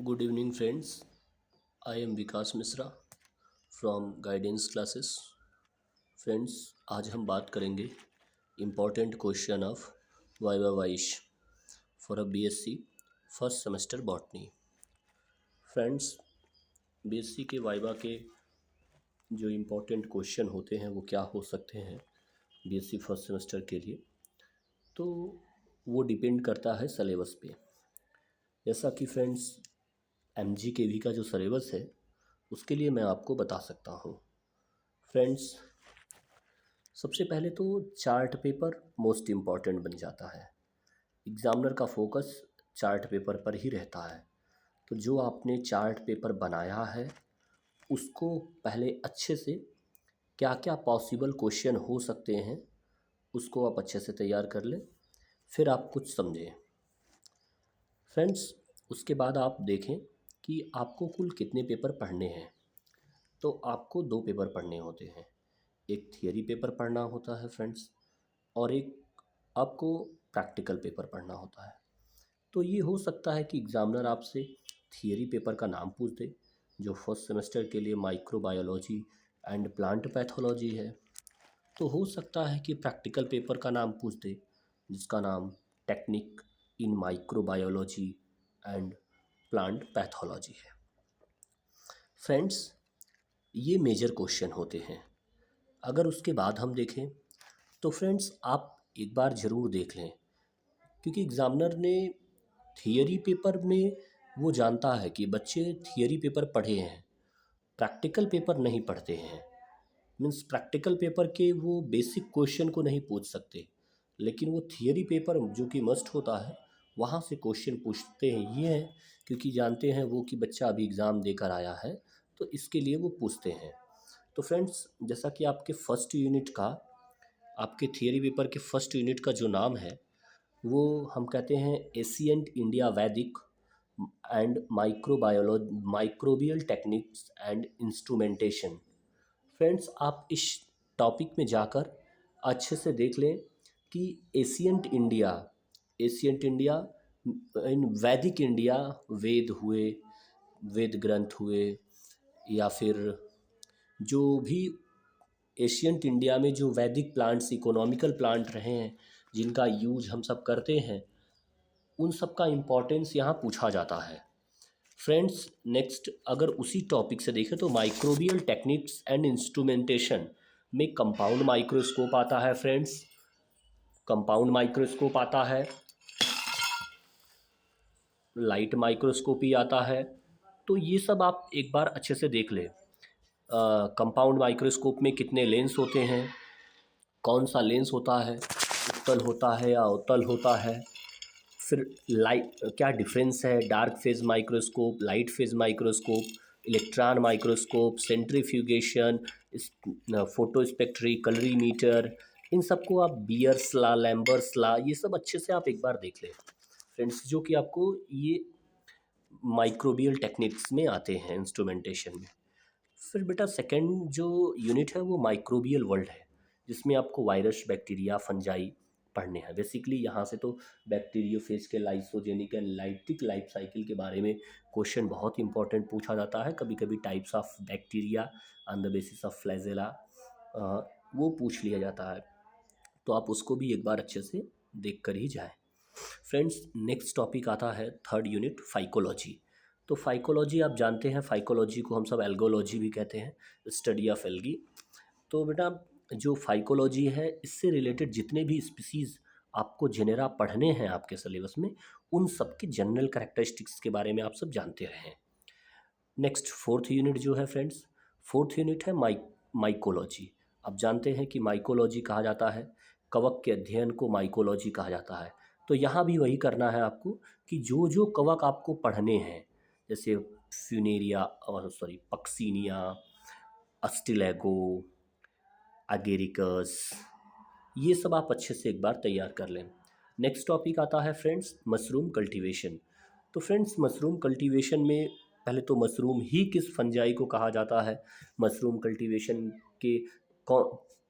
Good evening, friends. I am Vikas Misra from Guidance Classes. Friends, आज हम बात करेंगे important question of viva voce for a BSc first semester botany. Friends, BSc के viva के जो important question होते हैं वो क्या हो सकते हैं बीएससी फर्स्ट सेमेस्टर के लिए, तो वो डिपेंड करता है सिलेबस पे। जैसा कि फ्रेंड्स एमजी के वी का जो सिलेबस है उसके लिए मैं आपको बता सकता हूँ। फ्रेंड्स, सबसे पहले तो चार्ट पेपर मोस्ट इम्पॉर्टेंट बन जाता है। एग्ज़ामिनर का फोकस चार्ट पेपर पर ही रहता है। तो जो आपने चार्ट पेपर बनाया है उसको पहले अच्छे से क्या क्या पॉसिबल क्वेश्चन हो सकते हैं उसको आप अच्छे से तैयार कर लें, फिर आप कुछ समझें। फ्रेंड्स, उसके बाद आप देखें कि आपको कुल कितने पेपर पढ़ने हैं। तो आपको दो पेपर पढ़ने होते हैं, एक थियरी पेपर पढ़ना होता है फ्रेंड्स, और एक आपको प्रैक्टिकल पेपर पढ़ना होता है। तो ये हो सकता है कि एग्ज़ामिनर आपसे थियरी पेपर का नाम पूछ दे, जो फर्स्ट सेमेस्टर के लिए माइक्रोबायोलॉजी एंड प्लांट पैथोलॉजी है। तो हो सकता है कि प्रैक्टिकल पेपर का नाम पूछ दे, जिसका नाम technique in microbiology and plant pathology है। फ्रेंड्स, ये मेजर क्वेश्चन होते हैं। अगर उसके बाद हम देखें तो फ्रेंड्स आप एक बार ज़रूर देख लें, क्योंकि एग्ज़ामिनर ने थियरी पेपर में वो जानता है कि बच्चे थियरी पेपर पढ़े हैं, प्रैक्टिकल पेपर नहीं पढ़ते हैं। मीन्स प्रैक्टिकल पेपर के वो बेसिक क्वेश्चन को नहीं पूछ सकते, लेकिन वो थियरी पेपर जो कि मस्ट होता है वहाँ से क्वेश्चन पूछते हैं। ये है क्योंकि जानते हैं वो कि बच्चा अभी एग्ज़ाम देकर आया है, तो इसके लिए वो पूछते हैं। तो फ्रेंड्स, जैसा कि आपके थियरी पेपर के फर्स्ट यूनिट का जो नाम है वो हम कहते हैं एशियंट इंडिया वैदिक and microbial techniques and instrumentation. Friends, आप इस टॉपिक में जाकर अच्छे से देख लें कि एशियंट इंडिया इन वैदिक इंडिया, वेद हुए, वेद ग्रंथ हुए, या फिर जो भी एशियंट इंडिया में जो वैदिक प्लांट्स इकोनॉमिकल प्लांट रहे हैं जिनका यूज हम सब करते हैं, उन सब का इम्पोर्टेंस यहाँ पूछा जाता है। फ्रेंड्स, नेक्स्ट अगर उसी टॉपिक से देखें तो माइक्रोबियल टेक्निक्स एंड इंस्ट्रूमेंटेशन में कंपाउंड माइक्रोस्कोप आता है। फ्रेंड्स, कंपाउंड माइक्रोस्कोप आता है, लाइट माइक्रोस्कोपी आता है। तो ये सब आप एक बार अच्छे से देख लें। कंपाउंड माइक्रोस्कोप में कितने लेंस होते हैं, कौन सा लेंस होता है, उत्तल होता है या अवतल होता है, फिर लाइट क्या डिफरेंस है, dark phase microscope, light phase microscope, electron microscope, centrifugation, photo spectry, colorimeter, इन सबको आप बियर्स ला, लैम्बर्स ला, ये सब अच्छे से आप एक बार देख लें फ्रेंड्स, जो कि आपको ये माइक्रोबियल टेक्निक्स में आते हैं, इंस्ट्रूमेंटेशन में। फिर बेटा सेकंड जो यूनिट है वो माइक्रोबियल वर्ल्ड है, जिसमें आपको वायरस, बैक्टीरिया, फंजाई पढ़ने हैं। बेसिकली यहाँ से तो बैक्टीरियोफेज के lysogenic and lytic life cycle के बारे में क्वेश्चन बहुत इंपॉर्टेंट पूछा जाता है। कभी कभी types of bacteria on the basis of flagella वो पूछ लिया जाता है, तो आप उसको भी एक बार अच्छे से देख कर ही जाएँ। फ्रेंड्स, नेक्स्ट टॉपिक आता है थर्ड यूनिट फाइकोलॉजी। तो फाइकोलॉजी आप जानते हैं, फाइकोलॉजी को हम सब एल्गोलॉजी भी कहते हैं, स्टडी ऑफ एल्गी। तो बेटा जो फाइकोलॉजी है, इससे रिलेटेड जितने भी स्पीसीज़ आपको जेनेरा पढ़ने हैं आपके सिलेबस में, उन सब की जनरल कैरेक्टरिस्टिक्स के बारे में आप सब जानते रहे हैं। नेक्स्ट फोर्थ यूनिट जो है फ्रेंड्स, फोर्थ यूनिट है माइकोलॉजी। अब जानते हैं कि माइकोलॉजी कहा जाता है, कवक के अध्ययन को माइकोलॉजी कहा जाता है। तो यहाँ भी वही करना है आपको कि जो जो कवक आपको पढ़ने हैं, जैसे फ्यूनेरिया और पक्सीनिया, अस्टिलैगो, एगेरिकस, ये सब आप अच्छे से एक बार तैयार कर लें। नेक्स्ट टॉपिक आता है फ्रेंड्स मशरूम कल्टीवेशन। तो फ्रेंड्स, मशरूम कल्टीवेशन में पहले तो मशरूम ही किस फंजाई को कहा जाता है, मशरूम कल्टीवेशन के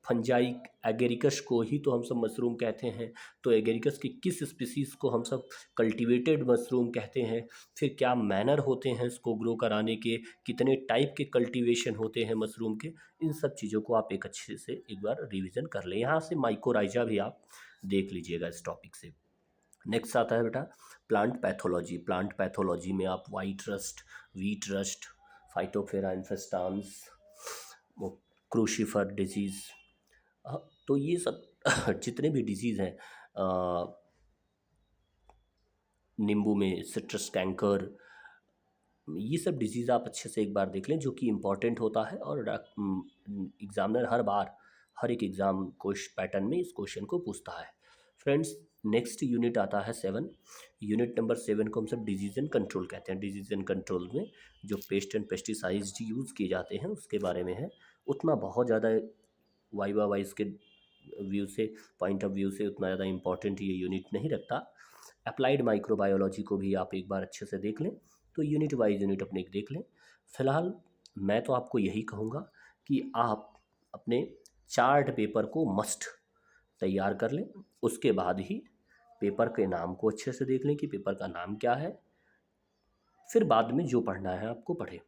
फंजाई एगेरिकस को ही तो हम सब मशरूम कहते हैं, तो एगेरिकस की किस स्पीसीज़ को हम सब कल्टीवेटेड मशरूम कहते हैं, फिर क्या मैनर होते हैं इसको ग्रो कराने के, कितने टाइप के कल्टीवेशन होते हैं मशरूम के, इन सब चीज़ों को आप एक अच्छे से एक बार रिवीजन कर लें। यहाँ से माइकोराइजा भी आप देख लीजिएगा इस टॉपिक से। नेक्स्ट आता है बेटा प्लांट पैथोलॉजी। प्लांट पैथोलॉजी में आप white rust, wheat rust, phytophthora infestans, वो क्रूशिफर डिजीज़, तो ये सब जितने भी डिजीज़ हैं, नींबू में सिट्रस कैंकर, ये सब डिजीज़ आप अच्छे से एक बार देख लें, जो कि इम्पॉर्टेंट होता है और एग्ज़ामिनर हर बार हर एक एग्ज़ाम क्वेश्चन पैटर्न में इस क्वेश्चन को पूछता है। फ्रेंड्स, नेक्स्ट यूनिट आता है 7। यूनिट नंबर 7 को हम सब डिजीज़ एंड कंट्रोल कहते हैं। डिजीज़ एंड कंट्रोल में जो पेस्ट एंड पेस्टिसाइड्स यूज़ किए जाते हैं उसके बारे में है। उतना बहुत ज़्यादा वाइवा वाइज के व्यू से, पॉइंट ऑफ व्यू से उतना ज़्यादा इम्पॉर्टेंट ये यूनिट नहीं रखता। अप्लाइड माइक्रोबायोलॉजी को भी आप एक बार अच्छे से देख लें, तो यूनिट वाइज यूनिट अपने देख लें। फ़िलहाल मैं तो आपको यही कहूँगा कि आप अपने चार्ट पेपर को मस्ट तैयार कर लें, उसके बाद ही पेपर के नाम को अच्छे से देख लें कि पेपर का नाम क्या है, फिर बाद में जो पढ़ना है आपको पढ़ें।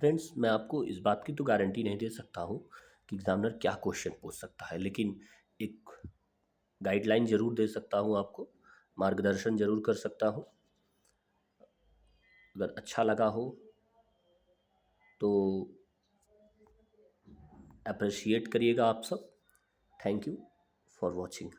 फ्रेंड्स, मैं आपको इस बात की तो गारंटी नहीं दे सकता हूँ कि एग्ज़ामिनर क्या क्वेश्चन पूछ सकता है, लेकिन एक गाइडलाइन ज़रूर दे सकता हूँ आपको, मार्गदर्शन ज़रूर कर सकता हूँ। अगर अच्छा लगा हो तो अप्रिशिएट करिएगा आप सब। Thank you for watching.